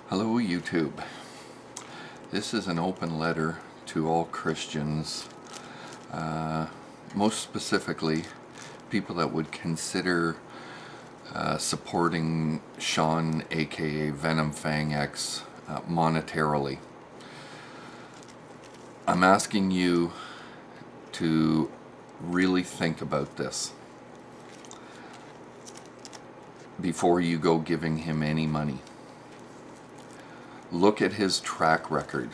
Hello YouTube. This is an open letter to all Christians, most specifically people that would consider supporting Shawn aka VenomFangX monetarily. I'm asking you to really think about this before you go giving him any money. Look at his track record.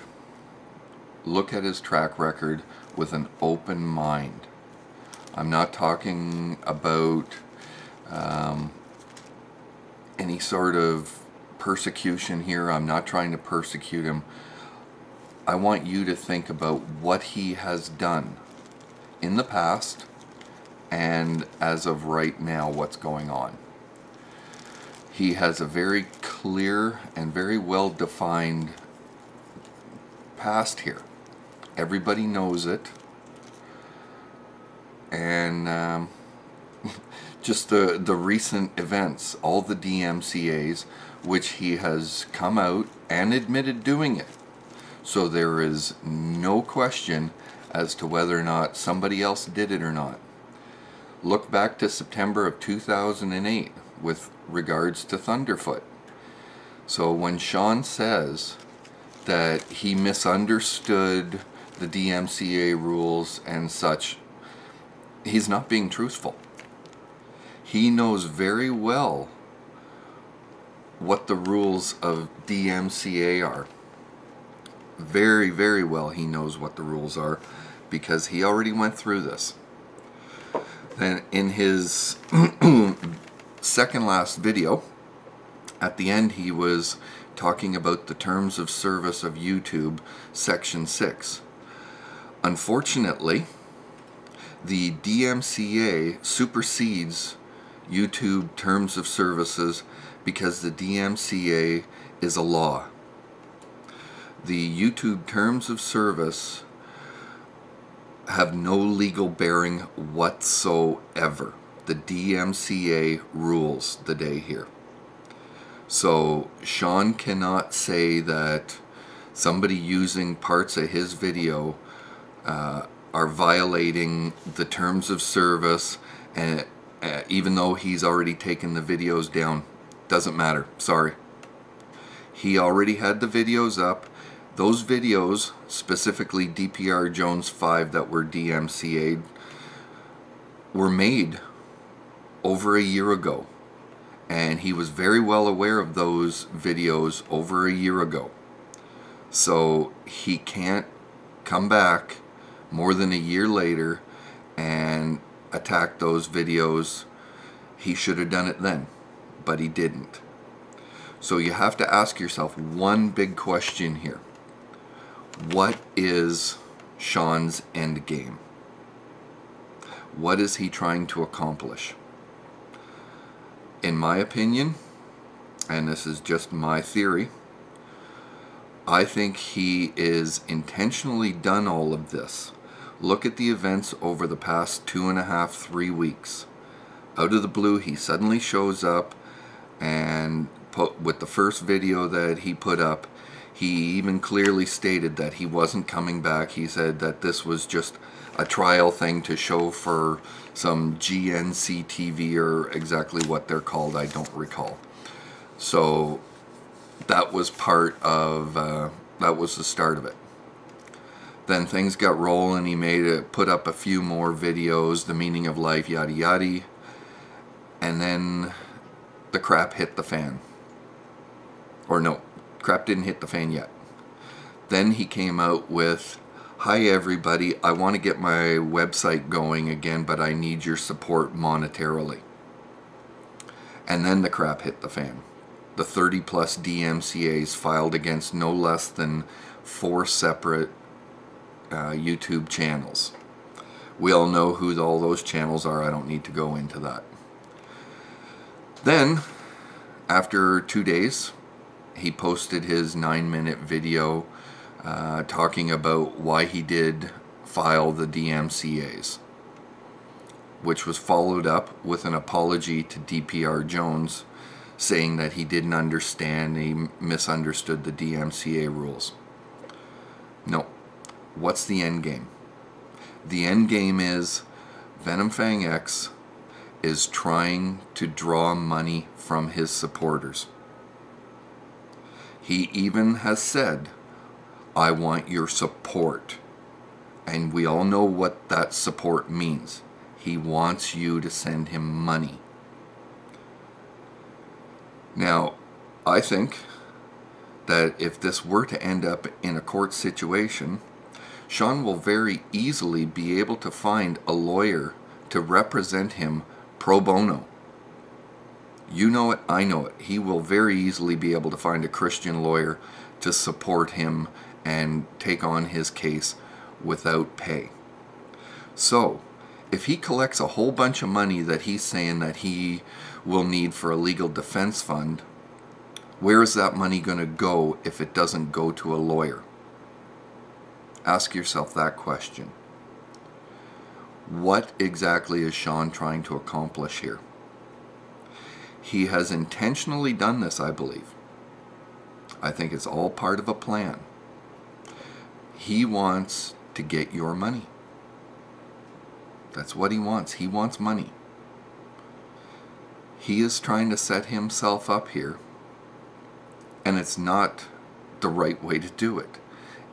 Look at his track record with an open mind. I'm not talking about any sort of persecution here. I'm not trying to persecute him. I want you to think about what he has done in the past and as of right now, what's going on. He has a very clear and very well defined past here. Everybody knows it. And just the recent events, all the DMCAs, which he has come out and admitted doing it. So there is no question as to whether or not somebody else did it or not. Look back to September of 2008 with regards to Thunderfoot. So when Shawn says that he misunderstood the DMCA rules and such, he's not being truthful. He knows very well what the rules of DMCA are. Very, very well he knows what the rules are because he already went through this. Then in his second last video, at the end he was talking about the terms of service of YouTube, section 6. Unfortunately, the DMCA supersedes YouTube terms of services because the DMCA is a law. The YouTube terms of service have no legal bearing whatsoever. The DMCA rules the day here. So Shawn cannot say that somebody using parts of his video are violating the terms of service, and even though he's already taken the videos down. Doesn't matter, sorry. He already had the videos up. Those videos, specifically DPR Jones 5 that were DMCA'd, were made over a year ago. And he was very well aware of those videos over a year ago. So he can't come back more than a year later and attack those videos. He should have done it then, but he didn't. So you have to ask yourself one big question here. What is Shawn's end game? What is he trying to accomplish? In my opinion, and this is just my theory, I think he is intentionally done all of this. Look at the events over the past 2.5, 3 weeks. Out of the blue, he suddenly shows up, and with the first video that he put up, he even clearly stated that he wasn't coming back. He said that this was just a trial thing to show for some GNC TV, or exactly what they're called, I don't recall. So that was part of, that was the start of it. Then things got rolling. He put up a few more videos, the meaning of life, yada yada. And then the crap hit the fan. Or no, crap didn't hit the fan yet. Then he came out with, "Hi everybody, I want to get my website going again, but I need your support monetarily." And then the crap hit the fan. The 30 plus DMCAs filed against no less than 4 separate YouTube channels. We all know who all those channels are. I don't need to go into that. Then, after 2 days, he posted his 9-minute video talking about why he did file the DMCAs, which was followed up with an apology to DPR Jones, saying that he didn't understand, he misunderstood the DMCA rules. No. What's the end game? The end game is VenomFangX is trying to draw money from his supporters. He even has said, I want your support. And we all know what that support means. He wants you to send him money. Now, I think that if this were to end up in a court situation, Shawn will very easily be able to find a lawyer to represent him pro bono. You know it, I know it. He will very easily be able to find a Christian lawyer to support him and take on his case without pay. So, if he collects a whole bunch of money that he's saying that he will need for a legal defense fund, where is that money going to go if it doesn't go to a lawyer? Ask yourself that question. What exactly is Shawn trying to accomplish here? He has intentionally done this, I believe. I think it's all part of a plan. He wants to get your money. That's what he wants. He wants money. He is trying to set himself up here, and it's not the right way to do it.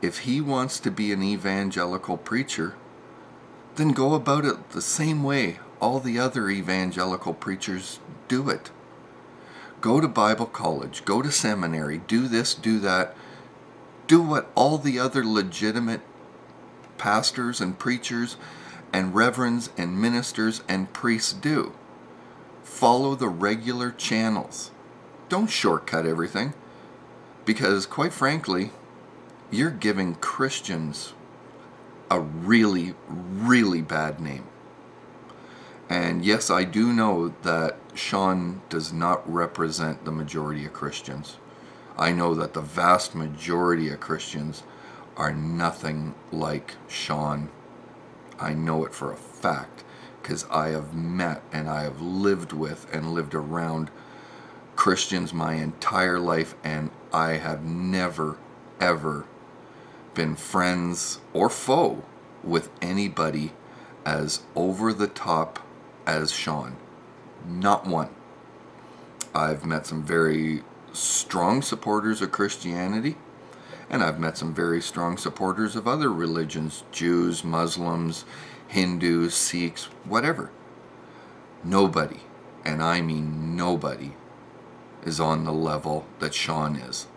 If he wants to be an evangelical preacher, then go about it the same way all the other evangelical preachers do it. Go to Bible college, go to seminary, do this, do that. Do what all the other legitimate pastors and preachers and reverends and ministers and priests do. Follow the regular channels. Don't shortcut everything, because quite frankly, you're giving Christians a really, really bad name. And yes, I do know that Shawn does not represent the majority of Christians. I know that the vast majority of Christians are nothing like Shawn. I know it for a fact, because I have met and I have lived with and lived around Christians my entire life, and I have never, ever been friends or foe with anybody as over the top as Shawn. Not one. I've met some very strong supporters of Christianity, and I've met some very strong supporters of other religions, Jews, Muslims, Hindus, Sikhs, whatever. Nobody, and I mean nobody, is on the level that Shawn is.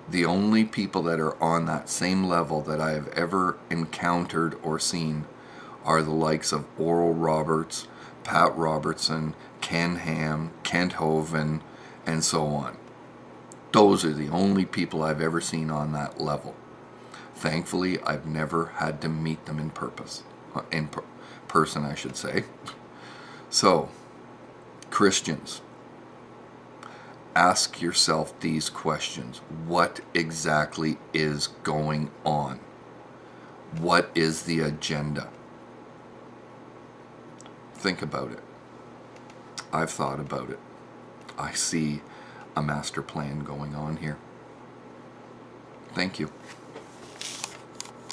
The only people that are on that same level that I have ever encountered or seen are the likes of Oral Roberts, Pat Robertson, Ken Ham, Kent Hovind, and so on. Those are the only people I've ever seen on that level. Thankfully, I've never had to meet them in person, I should say. So, Christians, ask yourself these questions. What exactly is going on? What is the agenda? Think about it. I've thought about it. I see a master plan going on here. Thank you.